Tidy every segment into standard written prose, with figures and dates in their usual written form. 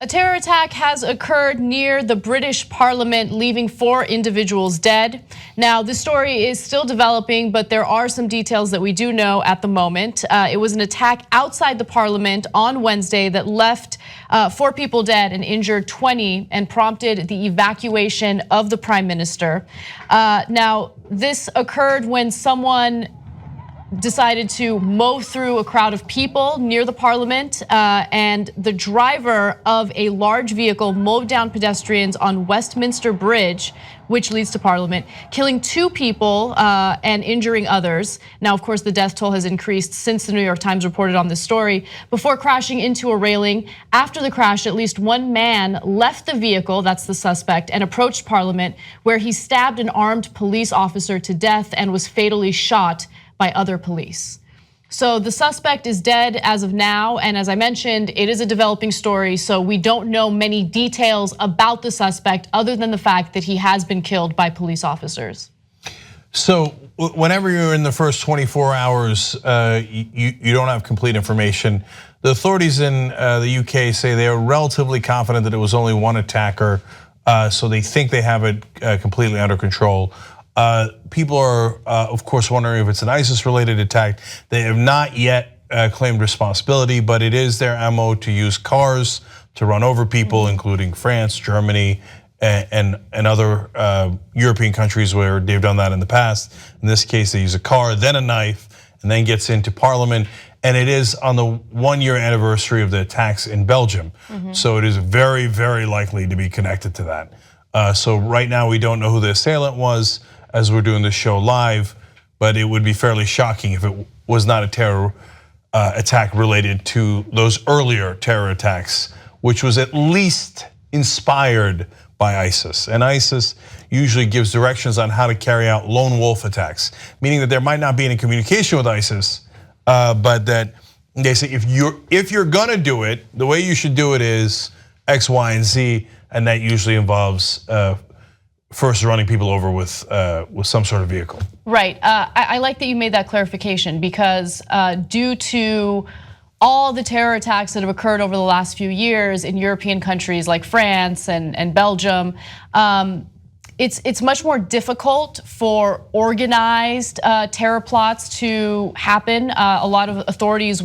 A terror attack has occurred near the British Parliament, leaving 4 individuals dead. Now, this story is still developing, but there are some details that we do know at the moment. It was an attack outside the Parliament on Wednesday that left 4 people dead and injured 20 and prompted the evacuation of the Prime Minister. Now, this occurred when someone decided to mow through a crowd of people near the Parliament, and the driver of a large vehicle mowed down pedestrians on Westminster Bridge, which leads to Parliament, killing 2 people and injuring others. Now, of course, the death toll has increased since the New York Times reported on this story, before crashing into a railing. After the crash, at least 1 man left the vehicle, that's the suspect, and approached Parliament, where he stabbed an armed police officer to death and was fatally shot by other police. So the suspect is dead as of now, and as I mentioned, it is a developing story, so we don't know many details about the suspect other than the fact that he has been killed by police officers. So whenever you're in the first 24 hours, you don't have complete information. The authorities in the UK say they are relatively confident that it was only 1 attacker, so they think they have it completely under control. People are, of course, wondering if it's an ISIS-related attack. They have not yet claimed responsibility, but it is their MO to use cars to run over people, including France, Germany, and other European countries where they've done that in the past. In this case, they use a car, then a knife, and then gets into Parliament. And it is on the 1-year anniversary of the attacks in Belgium. So it is very, very likely to be connected to that. So right now, we don't know who the assailant was, as we're doing this show live, but it would be fairly shocking if it was not a terror attack related to those earlier terror attacks, which was at least inspired by ISIS. And ISIS usually gives directions on how to carry out lone wolf attacks, meaning that there might not be any communication with ISIS, but that they say if you're gonna do it, the way you should do it is X, Y, and Z, and that usually involves first running people over with some sort of vehicle. Right, I like that you made that clarification, because due to all the terror attacks that have occurred over the last few years in European countries like France and Belgium, it's much more difficult for organized terror plots to happen. A lot of authorities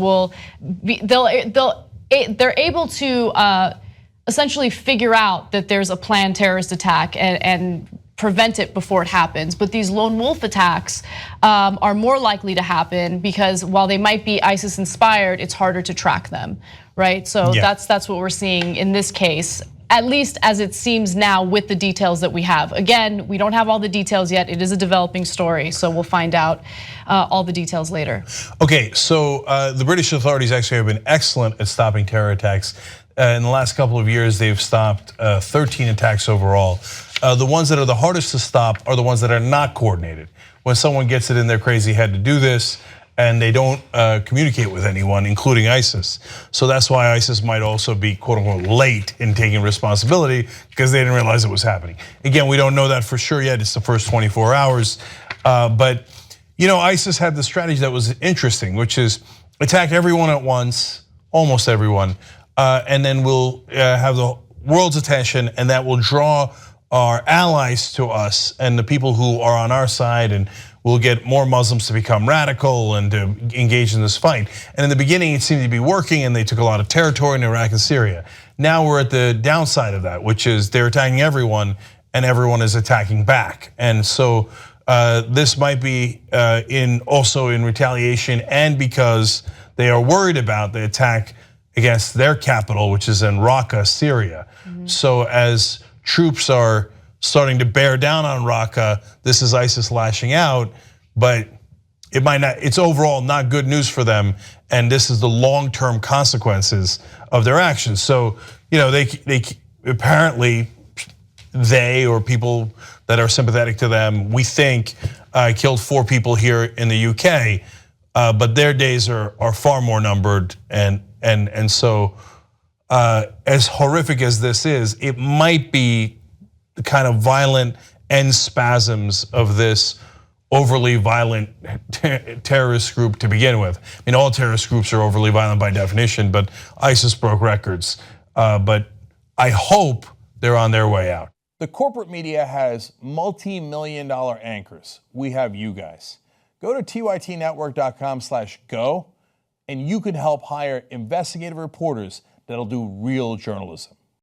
they're able to essentially figure out that there's a planned terrorist attack and prevent it before it happens. But these lone wolf attacks are more likely to happen because while they might be ISIS inspired, it's harder to track them, right? So that's what we're seeing in this case, at least as it seems now with the details that we have. Again, we don't have all the details yet. It is a developing story, so we'll find out all the details later. Okay, so the British authorities actually have been excellent at stopping terror attacks. In the last couple of years, they've stopped 13 attacks overall. The ones that are the hardest to stop are the ones that are not coordinated. When someone gets it in their crazy head to do this and they don't communicate with anyone, including ISIS. So that's why ISIS might also be quote unquote late in taking responsibility because they didn't realize it was happening. Again, we don't know that for sure yet, it's the first 24 hours. But ISIS had the strategy that was interesting, which is attack everyone at once, almost everyone, and then we'll have the world's attention, and that will draw our allies to us and the people who are on our side, and we'll get more Muslims to become radical and to engage in this fight. And in the beginning, it seemed to be working, and they took a lot of territory in Iraq and Syria. Now we're at the downside of that, which is they're attacking everyone, and everyone is attacking back. And so this might be also in retaliation, and because they are worried about the attack against their capital, which is in Raqqa, Syria. So as troops are starting to bear down on Raqqa, this is ISIS lashing out, but it might not. It's overall not good news for them, and this is the long-term consequences of their actions. So they apparently or people that are sympathetic to them, we think killed 4 people here in the UK, but their days are far more numbered, and so as horrific as this is, it might be the kind of violent end spasms of this overly violent terrorist group to begin with. I mean, all terrorist groups are overly violent by definition, but ISIS broke records. But I hope they're on their way out. The corporate media has multi-million-dollar anchors. We have you guys. Go to tytnetwork.com/go and you can help hire investigative reporters that'll do real journalism.